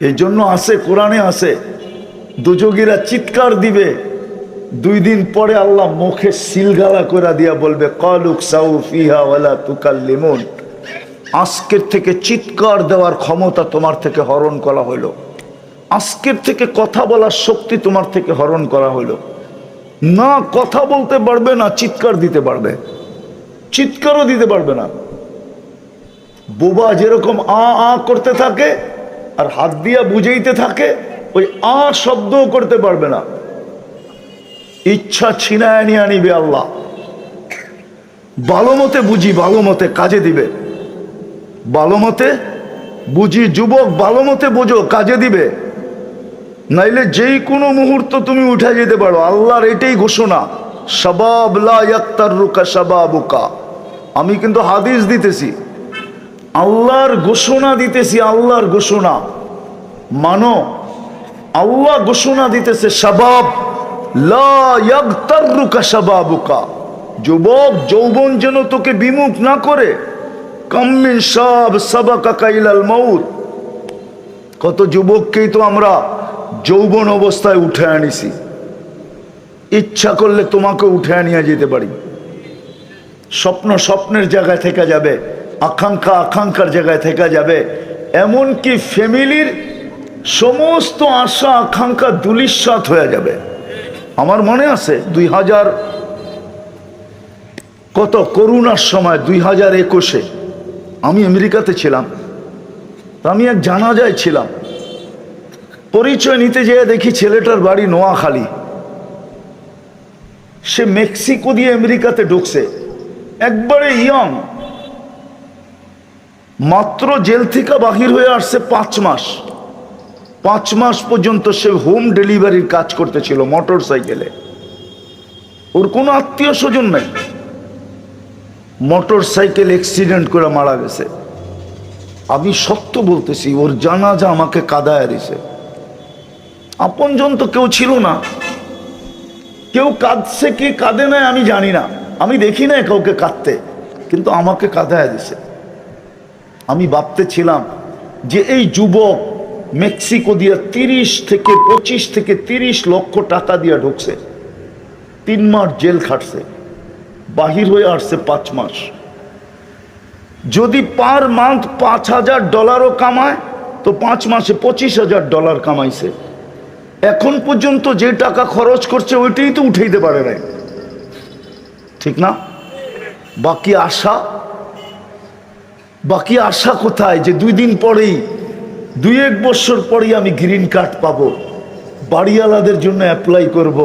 এই জন্য আছে, কোরআনে আছে, দুযোগীরা চিৎকার দিবে, 2 দিন পরে আল্লাহ মুখে সিলগালা করে দিয়া বলবে ক্বালু কসাউ ফিহা ওয়ালা তুকাল্লিমুন। আজকের থেকে চিৎকার দেওয়ার ক্ষমতা তোমার থেকে হরণ করা হলো, আজকের থেকে কথা বলার শক্তি তোমার থেকে হরণ করা হলো। না কথা বলতে পারবে না, চিৎকার দিতে পারবে, চিৎকারও দিতে পারবে না। বোবা যেরকম আ আ করতে থাকে আর হাত দিয়া বুঝাইতে থাকে, ওই আ শব্দও করতে পারবে না। ইচ্ছা ছিনায় নিয়ে আনিবে আল্লাহ। ভালো মতে বুঝি, ভালো মতে কাজে দিবে, ভালো মতে বুঝি, যুবক ভালো মতে বোঝো, কাজে দিবে, নাইলে যেই কোনো মুহূর্ত তুমি উঠে যেতে পারো। আল্লাহর এটাই ঘোষণা, শাবাব লা ইয়াক্তারুকা শাবাবুকা। আমি কিন্তু হাদিস দিতেছি, আল্লাহর ঘোষণা দিতেছি, আল্লাহর ঘোষণা মানো। আল্লাহ ঘোষণা দিতেছে, শাবাব লা ইয়াগতাররুকা শাবাবুকা, যুবক যৌবন যেন তোকে বিমুখ না করে। কাম মিন শাব সাবাকাকা ইলাল মাউত, কত যুবককেই তো আমরা যৌবন অবস্থায় উঠে আনিছি, ইচ্ছা করলে তোমাকে উঠে নিয়ে যেতে পারি। স্বপ্ন স্বপ্নের জায়গায় থেকে যাবে, আকাঙ্ক্ষা আকাঙ্ক্ষার জায়গায় থেকে যাবে, এমনকি ফ্যামিলির সমস্ত আশা আকাঙ্ক্ষা ধূলিসাৎ হয়ে যাবে। আমার মনে আছে 2000 কত করোনার সময় 2021-এ আমি আমেরিকাতে ছিলাম, আমি এক জানাজায় ছিলাম। পরিচয় নিতে যেয়ে দেখি ছেলেটার বাড়ি নোয়াখালী, সে মেক্সিকো দিয়ে আমেরিকাতে ঢুকছে, একবারে ইয়ং, মাত্র জেল থেকে বাহির হয়ে আসছে 5 মাস। 5 মাস পর্যন্ত সে হোম ডেলিভারির কাজ করতেছিল মোটর সাইকেলে। ওর কোনো আত্মীয় স্বজন নাই, মোটর সাইকেল অ্যাক্সিডেন্ট করে মারা গেছে। আমি সত্য বলতেছি, ওর জানাজা আমাকে কাঁদায় দিছে। আপনজন তো কেউ ছিল না, কেউ কাঁদছে কি কাঁদে নাই আমি জানি না, আমি দেখি না কাউকে কাঁদতে, কিন্তু আমাকে কাঁদায় দিছে। আমি ভাবতেছিলাম যে এই যুবক মেক্সিকো দিয়ে 25 থেকে 30 লক্ষ টাকা দিয়ে ঢুকছে, 3 মাস জেল খাটছে, বাহির হয়ে আসছে 5 মাস। যদি পার মান্থ $5,000 কামায়, তো 5 মাসে $25,000 কামাইছে। এখন পর্যন্ত যে টাকা খরচ করছে ওইটাই তো উঠাইতে পারে নাই, ঠিক না? বাকি আশা কোথায় যে 2 দিন পরেই, 2-1 বছর পরেই আমি গ্রিন কার্ড পাবো, বাড়িওয়ালাদের জন্য অ্যাপ্লাই করব।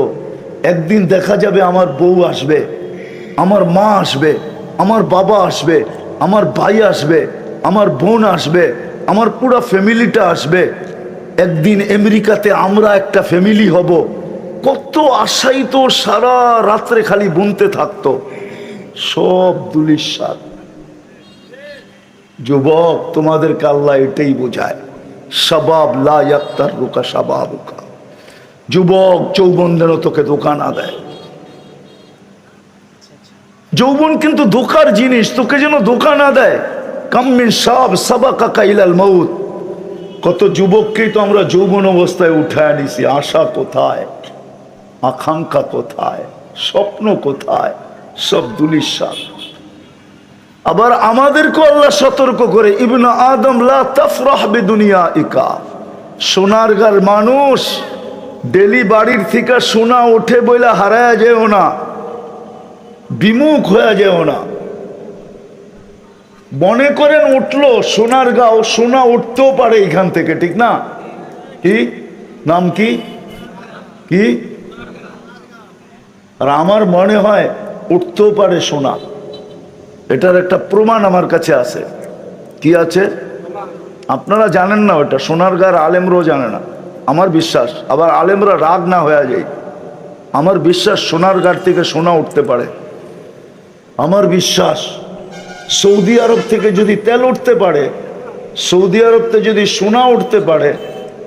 একদিন দেখা যাবে আমার বউ আসবে, আমার মা আসবে, আমার বাবা আসবে, আমার ভাই আসবে, আমার বোন আসবে, আমার পুরো ফ্যামিলিটা আসবে। একদিন আমেরিকাতে আমরা একটা ফ্যামিলি হব। কত আশাই তো সারা রাত্রে খালি বুনতে থাকতো, সব ধূলিসাৎ। যুবক তোমাদেরকে আল্লাহ এটাই বোঝায়, শাবাব লা ইয়াক্তাররুকা শাবাবুকা। যুবক যৌবন যেন তোকে ধোঁকা না দেয়। যৌবন কিন্তু ধোঁকার জিনিস, তোকে যেন ধোঁকা না দেয়। কাম মিন শাব সাবাকাকা ইলাল মাউত, কত যুবককেই তো আমরা যৌবন অবস্থায় উঠায় নিছি। আশা কোথায়, আকাঙ্ক্ষা কোথায়, স্বপ্ন কোথায়, সব ধূলিসাৎ। আবার আমাদেরকে আল্লাহ সতর্ক করে, ইবনে আদম লা তাফরাহ বিদুনিয়াইকা, সোনারগাঁর মানুষ ডেলি বাড়ির থেকে সোনা ওঠে বইলা হারায় যেও না, বিমুখ হয়ে যেও না। মনে করেন উঠলো সোনারগাঁও, সোনা উঠতেও পারে এখান থেকে, ঠিক না? কি নাম, কি কি? আর আমার মনে হয় উঠতেও পারে সোনা, এটার একটা প্রমাণ আমার কাছে আছে। কি আছে? আপনারা জানেন না ওটা, সোনারগাঁর আলেমরাও জানে না, আমার বিশ্বাস। আবার আলেমরা রাগ না হয়ে যায়, আমার বিশ্বাস সোনারগাঁর থেকে সোনা উঠতে পারে। আমার বিশ্বাস সৌদি আরব থেকে যদি তেল উঠতে পারে, সৌদি আরবতে যদি সোনা উঠতে পারে,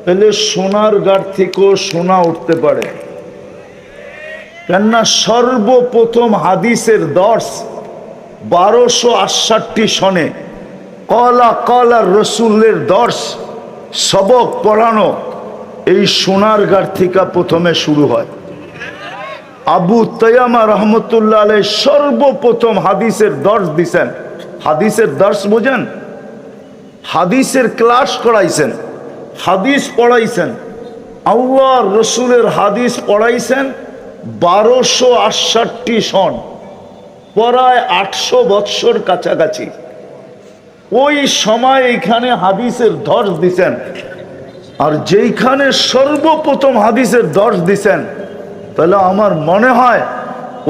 তাহলে সোনারগাঁর থেকেও সোনা উঠতে পারে। কেননা সর্বপ্রথম হাদিসের দর্শ 1268 সনে কলা রসুলের দর্শ সবক পড়ানো এই সোনারগাঁর থেকে প্রথমে শুরু হয়। আবু তায়ামা রহমতুল্লাহ আলাইহি সর্বপ্রথম হাদিসের দর্শ দিছেন। হাদিসের দর্শ বোঝেন? হাদিসের ক্লাস করাইছেন, হাদিস পড়াইছেন, আল্লাহর রসুলের হাদিস পড়াইছেন 1268 সন, প্রায় 800 বৎসর কাছাকাছি। ওই সময় এখানে হাদিসের দর্শ দিছেন। আর যেইখানে সর্বপ্রথম হাদিসের দর্শ দিছেন, তাহলে আমার মনে হয়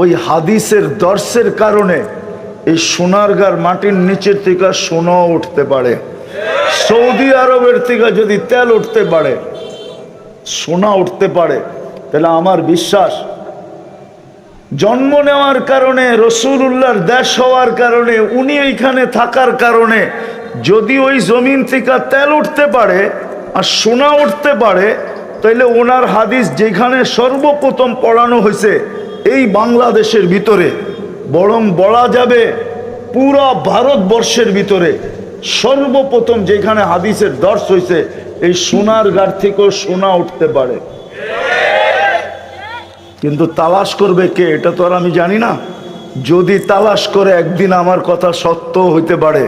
ওই হাদিসের দর্শের কারণে এই সোনারগাঁর মাটির নিচের থেকে সোনাও উঠতে পারে। সৌদি আরবের থেকে যদি তেল উঠতে পারে, সোনা উঠতে পারে, তাহলে আমার বিশ্বাস জন্ম নেওয়ার কারণে, রসুলুল্লাহর দেশ হওয়ার কারণে, উনি এইখানে থাকার কারণে যদি ওই জমিন থেকে তেল উঠতে পারে আর সোনা উঠতে পারে, তাইলে ওনার হাদিস যেখানে সর্বপ্রথম পড়ানো হয়েছে এই বাংলাদেশের ভিতরে, বরং বলা যাবে পুরা ভারতবর্ষের ভিতরে সর্বপ্রথম যেখানে হাদিসের দর্শ হয়েছে এই সোনারগাঁর থেকেও সোনা উঠতে পারে। কিন্তু তালাশ করবে কে, এটা তো আর আমি জানি না। যদি তালাশ করে একদিন আমার কথা সত্য হইতে পারে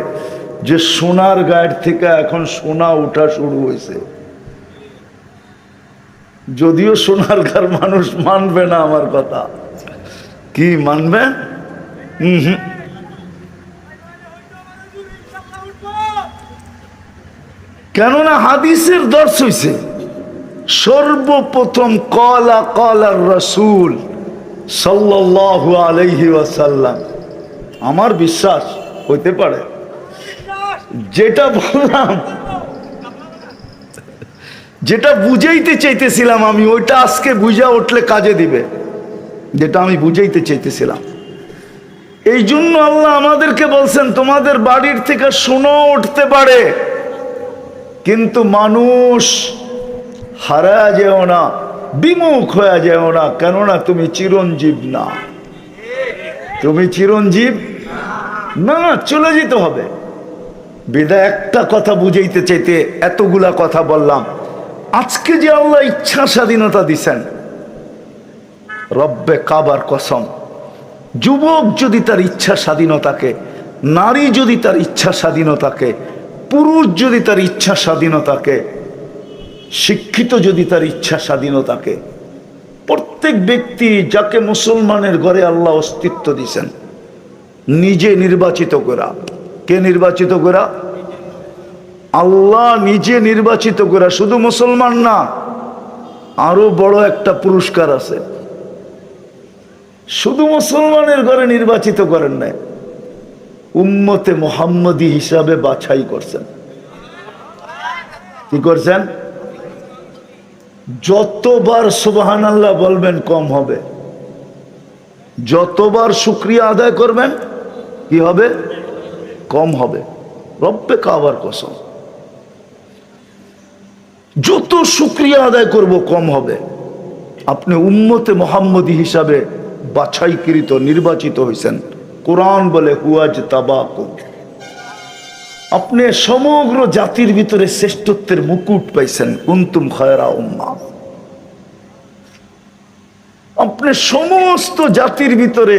যে সোনারগাঁর থেকে এখন সোনা উঠা শুরু হয়েছে। যদিও সোনারগাঁর মানুষ মানবে না আমার কথা। কি মানবে? কেননা হাদিসের দর্শ হইছে সর্বপ্রথম কলা কলার রাসূল সাল্লাল্লাহু আলাইহি ওয়াসাল্লাম। আমার বিশ্বাস হইতে পারে যেটা বললাম, যেটা বুঝাইতে চাইতেছিলাম আমি, ওইটা আজকে বুঝা উঠলে কাজে দিবে, যেটা আমি বুঝাইতে চাইতেছিলাম। এই জন্য আল্লাহ আমাদেরকে বলছেন তোমাদের বাড়ির থেকে সোনা উঠতে পারে, কিন্তু মানুষ হারা যেও না, বিমুখ হয়ে যেও না, কেননা তুমি চিরঞ্জীব না। তুমি চিরঞ্জীব না, চলে যেতে হবে। বিদায় একটা কথা বুঝাইতে চাইতে এতগুলা কথা বললাম। আজকে যে আল্লাহ ইচ্ছা স্বাধীনতা দিছেন, রব্বে কাবার কসম, যুবক যদি তার ইচ্ছা স্বাধীনতাকে, নারী যদি তার ইচ্ছা স্বাধীনতাকে, পুরুষ যদি তার ইচ্ছা স্বাধীনতাকে, শিক্ষিত যদি তার ইচ্ছা স্বাধীনতাকে, প্রত্যেক ব্যক্তি যাকে মুসলমানের ঘরে আল্লাহ অস্তিত্ব দিছেন, নিজে নির্বাচিত করা। কে নির্বাচিত করা? আল্লাহ নিজে নির্বাচিত করা। শুধু মুসলমান না, আরো বড় একটা পুরস্কার আছে। শুধু মুসলমানের ঘরে নির্বাচিত করেন নাই, উম্মতে মুহাম্মদী হিসাবে বাছাই করছেন। কি করছেন? যতবার সুবহানাল্লাহ বলবেন কম হবে, যতবার শুকরিয়া আদায় করবেন কি হবে? কম হবে। রব্বে কাবার কসম, যত শুকরিয়া আদায় করব কম হবে। আপনি উম্মতে মুহাম্মদী হিসাবে বাছাইকৃত, নির্বাচিত হয়েছেন। কোরআন বলে হুয়াজ তাবাকুম, আপনি সমগ্র জাতির ভিতরে শ্রেষ্ঠত্বের মুকুট পাইছেন। কুনতুম খায়রা উম্মাহ, আপনি সমস্ত জাতির ভিতরে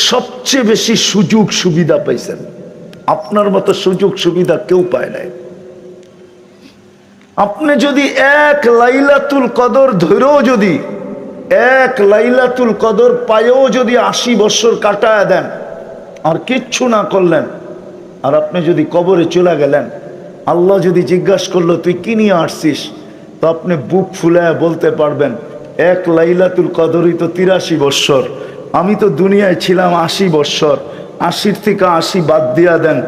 সবচেয়ে বেশি সুযোগ সুবিধা পাইছেন। আপনার মতো সুযোগ সুবিধা কেউ পায় নাই। আপনি যদি এক লাইলাতুল কদর ধরেও, যদি এক লাইলাতুল কদর পায়েও যদি 80 বছর কাটায় দেন আর কিচ্ছু না করলেন, আর আপনি যদি কবরে চলে গেলেন, আল্লাহ যদি জিজ্ঞাসা করলো তুই কি নিয়ে আসছিস, তো আপনি বুক ফুলায় বলতে পারবেন এক লাইলাতুল কদরই তো 83 বছর, আমি তো দুনিয়ায় ছিলাম 80 বছর, 80 থেকে 80 বাদ দিয়া দেন,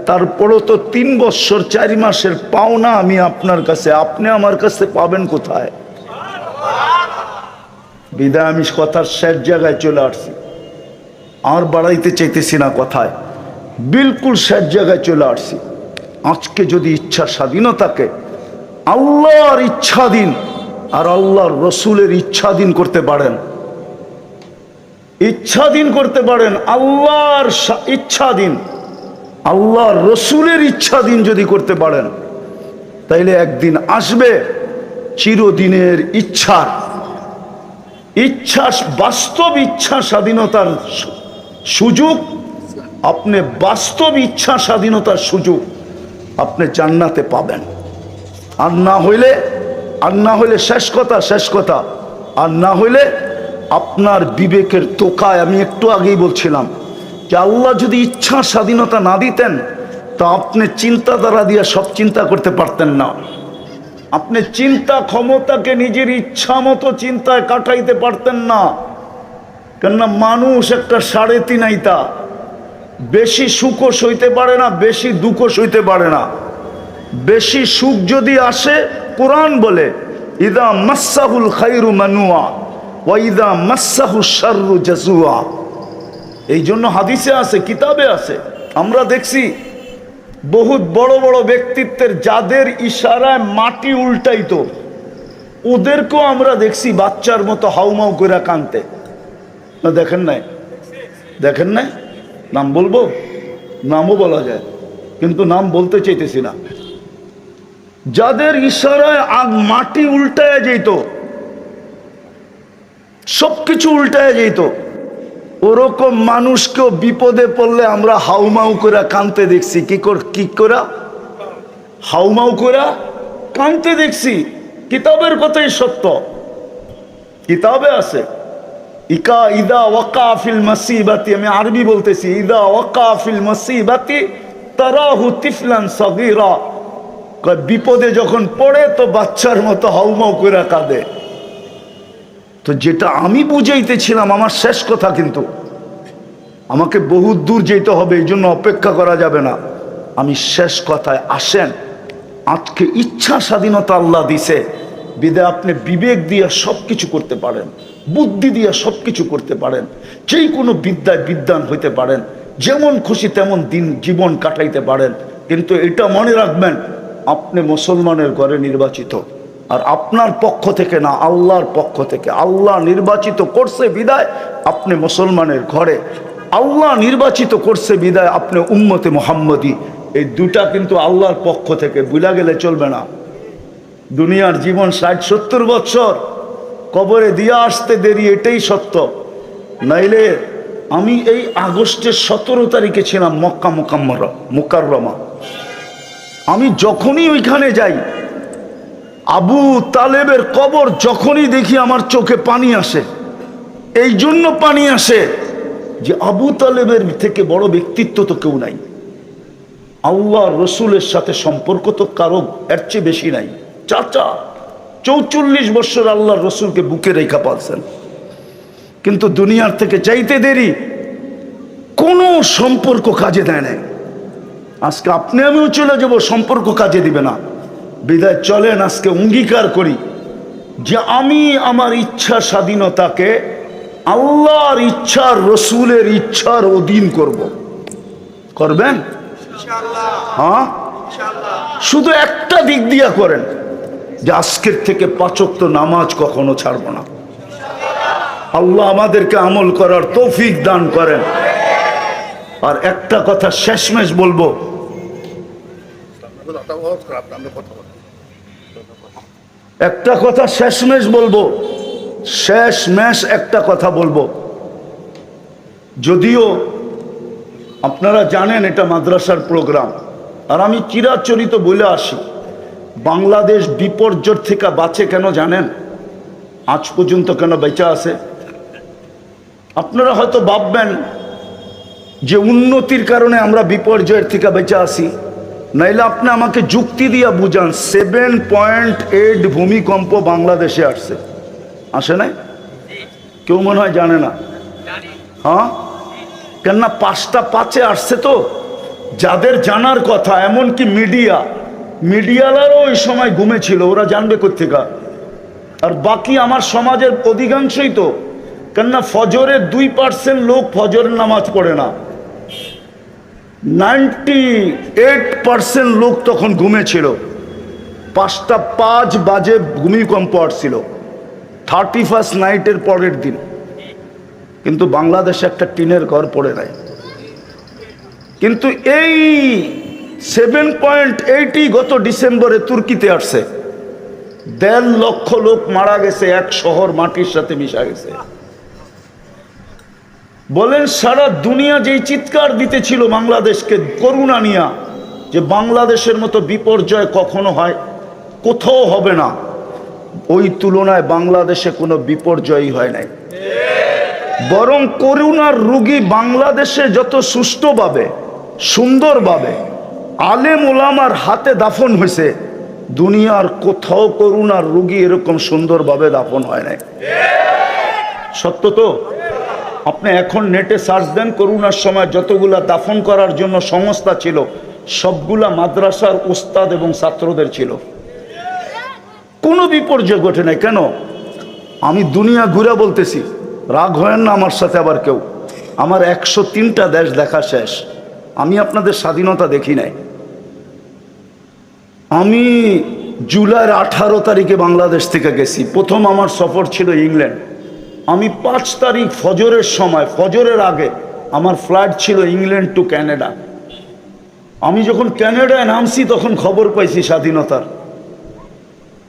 তারপরও তো 3 বছর 4 মাসের পাওনা আমি আপনার কাছে, আপনি আমার কাছে পাবেন কোথায়? বিদায় আমি কথার শেষ জায়গায় চলে আসছি, আর বাড়াইতে চাইতেছি না কথায়, বিলকুল শেষ জায়গায় চলে আসছি। আজকে যদি ইচ্ছা স্বাধীনতাকে আল্লাহর ইচ্ছাধীন আর আল্লাহর রসুলের ইচ্ছাধীন করতে পারেন, ইচ্ছাধীন করতে পারেন, আল্লাহর ইচ্ছাধীন, আল্লাহর রসুলের ইচ্ছাধীন যদি করতে পারেন, তাইলে একদিন আসবে চিরদিনের ইচ্ছা, বাস্তব ইচ্ছা স্বাধীনতার সুযোগ, আপনি বাস্তব ইচ্ছা স্বাধীনতার সুযোগ আপনি জান্নাতে পাবেন। আর না হইলে শেষ কথা, আর না হইলে আপনার বিবেকের তোকায়, আমি একটু আগেই বলছিলাম যে আল্লাহ যদি ইচ্ছা স্বাধীনতা না দিতেন তা আপনি চিন্তাধারা দিয়ে সব চিন্তা করতে পারতেন না। আপনি চিন্তা ক্ষমতাকে নিজের ইচ্ছা মতো চিন্তায় কাটাইতে পারতেন না। কেননা মানুষ একটা 3.5 আইতা, বেশি সুখও সইতে পারে না, বেশি দুঃখও সইতে পারে না। বেশি সুখ যদি আসে, কোরআন বলে ইদা মাসসাহুল খায়রু মানুয়া ওয়া ইদা মাসসাহুশ শাররু জাজুয়া। এই জন্য হাদিসে আছে, কিতাবে আছে, আমরা দেখছি বহুত বড় বড় ব্যক্তিত্বের যাদের ইশারায় মাটি উল্টাইতো, ওদেরকেও আমরা দেখছি বাচ্চার মতো হাউমাউ করে কাঁদতে। না দেখেন নাই? নাম বলবো? নামও বলা যায়, কিন্তু নাম বলতে চাইতেছি না। যাদের ইশারায় মাটি উল্টায় যেত, সবকিছু উল্টায় যেত, ওরকম মানুষকেও বিপদে পড়লে আমরা হাউমাউ করে কাঁদতে দেখছি। কি করা? হাউমাউ করে কাঁদতে দেখছি। কিতাবের কথাই সত্য, কিতাবে আছে। ইদা ওয়াকা ফিল মুসিবাতি, আমি আরবি বলতেছি, ইদা ওয়াকা ফিল মুসিবাতি তারাহু তিফলান সাগীরা, বিপদে যখন পড়ে তো বাচ্চার মতো হাউমাউ করে কাঁদে। তো যেটা আমি বুঝাইতেছিলাম, আমার শেষ কথা, কিন্তু আমাকে বহু দূর যেতে হবে, এই জন্য অপেক্ষা করা যাবে না। আমি শেষ কথায় আসেন, আজকে ইচ্ছা স্বাধীনতা আল্লাহ দিছে বিদায় আপনি বিবেক দিয়ে সব কিছু করতে পারেন, বুদ্ধি দিয়ে সব কিছু করতে পারেন, যেই কোনো বিদ্যায় বিদ্বান হইতে পারেন, যেমন খুশি তেমন জীবন কাটাইতে পারেন। কিন্তু এটা মনে রাখবেন, আপনি মুসলমানের ঘরে নির্বাচিত, আর আপনার পক্ষ থেকে না, আল্লাহর পক্ষ থেকে। আল্লাহ নির্বাচিত করছে বিদায় আপনি মুসলমানের ঘরে, আল্লাহ নির্বাচিত করছে বিদায় আপনি উম্মতে মুহাম্মদী। এই দুটা কিন্তু আল্লাহর পক্ষ থেকে, ভুলা গেলে চলবে না। দুনিয়ার জীবন 60-70 বছর, কবরে দিয়া আসতে দেরি, এটাই সত্য। নাইলে আমি এই আগস্টের 17 তারিখে ছিলাম মক্কা মুকাররমা। আমি যখনই ওইখানে যাই, আবু তালেবের কবর যখনই দেখি আমার চোখে পানি আসে। এই জন্য পানি আসে যে আবু তালেবের থেকে বড় ব্যক্তিত্ব তো কেউ নাই। আল্লাহ রসুলের সাথে সম্পর্ক তো কারো এর চেয়ে বেশি নাই। চাচা 44 বছর আল্লাহর রসুলকে বুকে রেখা পালছেন, কিন্তু দুনিয়ার থেকে চাইতে দেরি, কোনো সম্পর্ক কাজে দেয় নাই। আজকে আপনি আমিও চলে যাব, সম্পর্ক কাজে দিবে না। বিদায় চলেন আজকে অঙ্গীকার করি যে আমি আমার ইচ্ছা স্বাধীনতাকে আল্লাহর ইচ্ছা, রসুলের ইচ্ছার অধীন করব। করবেন? হ্যাঁ, শুধু একটা দিক দিয়া করেন যে আজকের থেকে 5 ওয়াক্ত নামাজ কখনো ছাড়ব না। আল্লাহ আমাদেরকে আমল করার তৌফিক দান করেন। আর একটা কথা শেষমেশ বলবো, শেষমেশ একটা কথা বলবো। যদিও আপনারা জানেন এটা মাদ্রাসার প্রোগ্রাম, আর আমি চিরাচরিত বলে আসি, বাংলাদেশ বিপর্যয় থেকে বাঁচে কেন জানেন? আজ পর্যন্ত কেন বেঁচে আছে? আপনারা হয়তো ভাববেন যে উন্নতির কারণে আমরা বিপর্যয়ের থেকে বেঁচে আসি, নাইলে আপনি আমাকে যুক্তি দিয়া বুঝান। 7.8 ভূমিকম্প বাংলাদেশে আসে নাই? কেউ মনে হয় জানে না। হ্যাঁ, কেননা 5টা 5-এ আসছে তো। যাদের জানার কথা, এমনকি মিডিয়ালারও ওই সময় ঘুমেছিল, ওরা জানবে কোত্থেকা? আর বাকি আমার সমাজের অধিকাংশই তো, কেননা ফজরের 2% লোক ফজরের নামাজ পড়ে না। 98% লোক তখন ঘুমেছিল। 5টা 5 বাজে ভূমিকম্প আসছিল, 31st নাইটের পরের দিন। কিন্তু বাংলাদেশে একটা টিনের ঘর পড়ে নাই। কিন্তু এই 7.80 গত ডিসেম্বরে তুর্কিতে আসছে। 1.5 লক্ষ লোক মারা গেছে, এক শহর মাটির সাথে মিশা গেছে। বলেন সারা দুনিয়া যেই চিৎকার দিতেছিল বাংলাদেশকে করুণা নিয়া, যে বাংলাদেশের মতো বিপর্যয় কখনো হয়, কোথাও হবে না, ওই তুলনায় বাংলাদেশে কোনো বিপর্যয়ই হয় নাই। বরং করুণার রোগী বাংলাদেশে যত সুষ্ঠুভাবে সুন্দরভাবে আলেম ওলামার হাতে দাফন হয়েছে, দুনিয়ার কোথাও করুণার রোগী এরকম সুন্দরভাবে দাফন হয় নাই। সত্য তো? আপনি এখন নেটে সার্চ দেন, করুণার সময় যতগুলা দাফন করার জন্য সংস্থা ছিল, সবগুলা মাদ্রাসার উস্তাদ এবং ছাত্রদের ছিল। কোনো বিপর্যয় ঘটে নাই। কেন? আমি দুনিয়া ঘুরে বলতেছি, রাগ হয় না আমার সাথে আবার কেউ। আমার 103টা দেশ দেখা শেষ। আমি আপনাদের স্বাধীনতা দেখি নাই। আমি জুলাইয়ের 18 তারিখে বাংলাদেশ থেকে গেছি। প্রথম আমার সফর ছিল ইংল্যান্ড। আমি 5 তারিখ ফজরের সময়, ফজরের আগে আমার ফ্লাইট ছিল ইংল্যান্ড টু ক্যানাডা। আমি যখন ক্যানাডায় নামছি তখন খবর পাইছি স্বাধীনতার।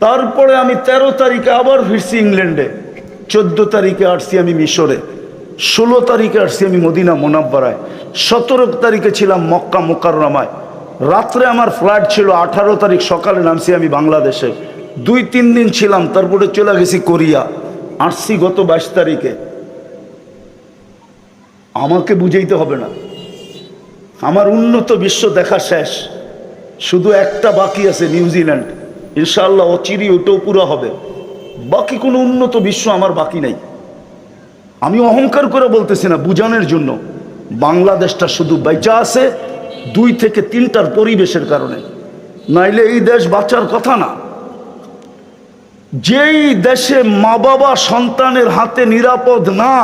তারপরে আমি 13 তারিখে আবার ফিরছি ইংল্যান্ডে। 14 তারিখে আসছি আমি মিশরে। 16 তারিখে আসছি আমি মদিনা মোনাব্বারায়। 17 তারিখে ছিলাম মক্কা মুকাররমায়। রাত্রে আমার ফ্লাইট ছিল। 18 তারিখ সকালে নামছি আমি বাংলাদেশে। 2-3 দিন ছিলাম, তারপরে চলে গেছি কোরিয়া। আসছি গত 22 তারিখে। আমাকে বুঝাইতে হবে না, আমার উন্নত বিশ্ব দেখা শেষ। শুধু একটা বাকি আছে, নিউজিল্যান্ড। ইনশাআল্লাহ অচিরি ওটাও পুরো হবে। বাকি কোনো উন্নত বিশ্ব আমার বাকি নাই। আমি অহংকার করে বলতেছি না, বুঝানোর জন্য। বাংলাদেশটা শুধু বেঁচে আছে 2 থেকে 3টার পরিবেশের কারণে, নাইলে এই দেশ বাঁচার কথা না। যেই দেশে মা বাবা সন্তানের হাতে নিরাপদ না,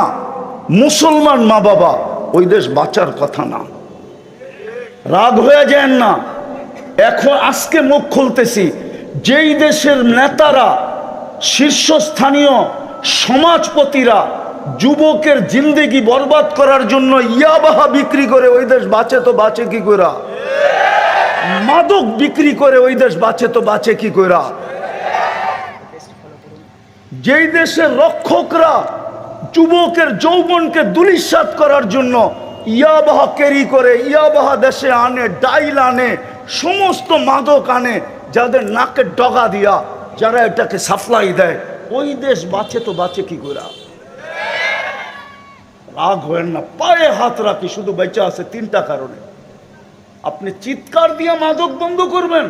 মুসলমান মা বাবা, ওই দেশ বাঁচার কথা না। রাগ হয়ে যায় না। এখন আজকে মুখ খুলতেছি, যেই দেশের নেতারা, শীর্ষস্থানীয় সমাজপতিরা যুবকের জিন্দেগি বরবাদ করার জন্য ইয়াবাহা বিক্রি করে, ওই দেশ বাঁচে তো বাঁচে কি কইরা? মাদক বিক্রি করে ওই দেশ বাঁচে তো বাঁচে কি কইরা? যেই দেশের রক্ষকরা যুবকের যৌবনকে দুলিশাত করার জন্য ইয়াবাহা ক্যারি করে, ইয়াবাহা দেশে আনে, ডাইল আনে, সমস্ত মাদক আনে, যাদের নাকে ডগা দিয়া যারা এটাকে সাপ্লাই দেয়, ওই দেশ বাঁচে তো বাঁচে কি কইরা? রাগ হয়েন না, পায়ে হাত রাখি, শুধু বেঁচে আছে 3টা কারণে। আপনি চিৎকার দিয়ে মাদক বন্ধ করবেন,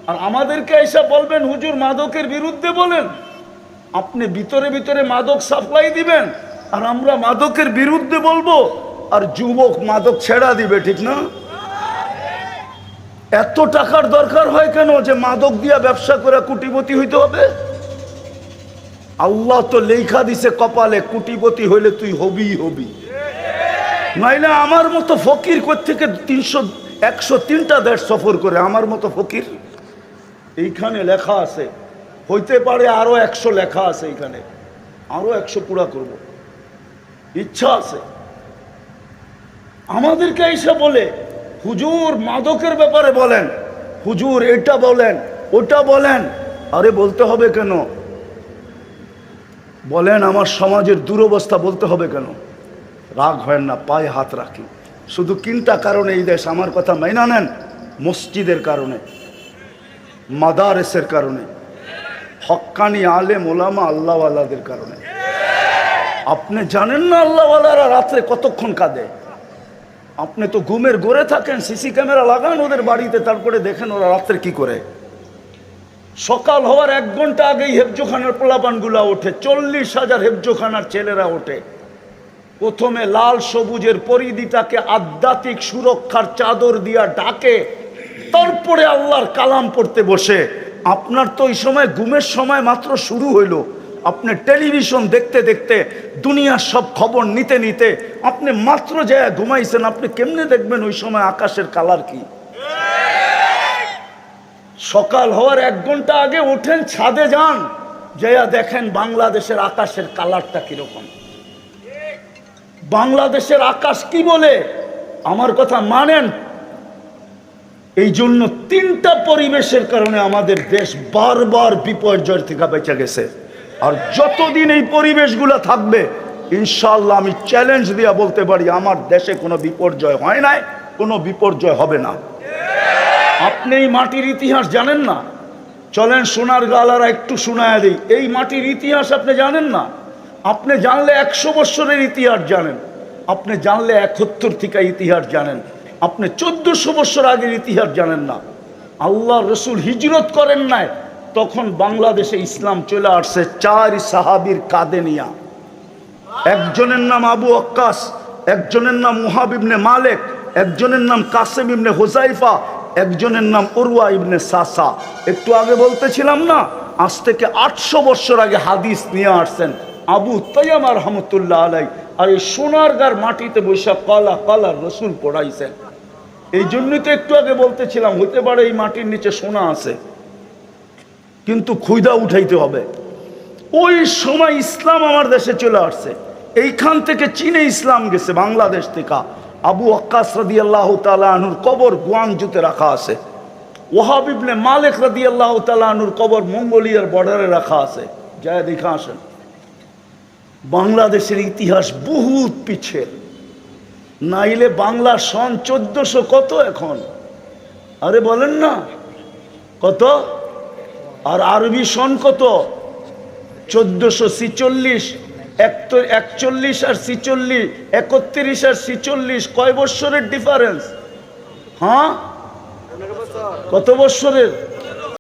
আর আমাদেরকে এসে বলবেন হুজুর মাদকের বিরুদ্ধে বলেন। আপনি ভিতরে ভিতরে মাদক সাপ্লাই দিবেন, আর আমরা মাদকের বিরুদ্ধে বলবো, আর যুবক মাদক ছেড়া দিবে, ঠিক না? এত টাকার দরকার হয় কেন যে মাদক দিয়া ব্যবসা করে কোটিপতি হইতে হবে? আল্লাহ তো লেখা দিছে কপালে, কোটিপতি হইলে তুই হবি হবি। নাইলে আমার মতো ফকির কোত্থেকে 103টা দেশ সফর করে? আমার মতো ফকির এইখানে লেখা আছে, হইতে পারে আরো 100 লেখা আছে, এইখানে আরো 100 পুরা করব, ইচ্ছা আছে। আমাদেরকে এসে বলে হুজুর মাদকের ব্যাপারে বলেন, হুজুর এটা বলেন, ওটা বলেন। আরে বলতে হবে কেন? বলেন আমার সমাজের দুরবস্থা বলতে হবে কেন? রাগ হয় না, পায়ে হাত রাখি। শুধু 3টা কারণে এই দেশ, আমার কথা মাইনা নেন। মসজিদের কারণে, মাদারেসের কারণে, হক্কানি আলেম ওলামা আল্লাহওয়ালাদের কারণে। আপনি জানেন না আল্লাহওয়ালারা রাত্রে কতক্ষণ কাঁদে? আপনি তো ঘুমের ঘরে থাকেন, সিসি ক্যামেরা লাগান ওদের বাড়িতে, তারপরে দেখেন ওরা রাত্রে কি করে। সকাল হওয়ার 1 ঘন্টা আগেই হেফজোখানার পোলাপানগুলা ওঠে, 40,000 হেফজোখানার ছেলেরা ওঠে। প্রথমে লাল সবুজের পরিধিটাকে আধ্যাত্মিক সুরক্ষার চাদর দিয়া ঢাকে, তারপরে আল্লাহর কালাম পড়তে বসে। আপনার তো ওই সময় ঘুমের সময় মাত্র শুরু হইল। আপনি টেলিভিশন দেখতে দেখতে, দুনিয়ার সব খবর নিতে নিতে আপনি মাত্র যায় ঘুমাইছেন। আপনি কেমনে দেখবেন ওই সময় আকাশের কালার কি? সকাল হওয়ার 1 ঘন্টা আগে ওঠেন, ছাদে যান, যাইয়া দেখেন বাংলাদেশের আকাশের কালারটা কিরকম। বাংলাদেশের আকাশ কি বলে? আমার কথা মানেন। এই জন্য তিনটা পরিবেশের কারণে আমাদের দেশ বারবার বিপর্যয় থেকে বেঁচে গেছে। আর যতদিন এই পরিবেশগুলো থাকবে, ইনশাআল্লাহ আমি চ্যালেঞ্জ দিয়ে বলতে পারি আমার দেশে কোনো বিপর্যয় হয় নাই, কোনো বিপর্যয় হবে না। আপনি এই মাটির ইতিহাস জানেন না? চলেন সোনার গালারা একটু শোনায় দিই। এই মাটির ইতিহাস আপনি জানেন না? আপনি জানলে 100 বছরের ইতিহাস জানেন, আপনি জানলে 71 থেকে ইতিহাস জানেন, আপনি 1400 বছর আগের ইতিহাস জানেন না। আল্লাহ রসুল হিজরত করেন নাই, তখন বাংলাদেশে ইসলাম চলে আসছে 4 সাহাবীর কাঁধে নিয়া। একজনের নাম আবু ওয়াক্কাস, একজনের নাম মুহাব ইবনে মালিক, একজনের নাম কাসেম ইবনে হুযাইফা, একজনের নাম উরওয়া ইবনে সাসা। একটু আগে বলতেছিলাম না, আজ থেকে 800 বছর আগে হাদিস নিয়ে আসছেন আবু তাইয়াম রহমতুল্লাহ আলাই। আর এই সোনারগাঁর মাটিতে বৈশা কালা কালা রসুল পড়াইছেন। এই জন্যই তো একটু আগে বলতেছিলাম, হইতে পারে এই মাটির নিচে সোনা আছে, কিন্তু খুইদা উঠাইতে হবে। ওই সময় ইসলাম আমার দেশে চলে আসছে। এইখান থেকে চীনে ইসলাম গেছে, বাংলাদেশ থেকে। আবু ওয়াক্কাস রাদিয়াল্লাহু তাআলা আনহুর কবর গুয়াংজুতে রাখা আছে। ওয়াহাব ইবনে মালিক রাদিয়াল্লাহু তাআলা আনহুর কবর মঙ্গোলিয়ার বর্ডারে রাখা আছে। যায় দেখে আসেন। বাংলাদেশের ইতিহাস বহুত পিছের। নাইলে বাংলা সন 1400 কত এখন? আরে বলেন না কত? আর আরবি সন কত? 1446। 41 আর 46, 31 আর 46, কয় বৎসরের ডিফারেন্স? হ্যাঁ, কত বৎসরের?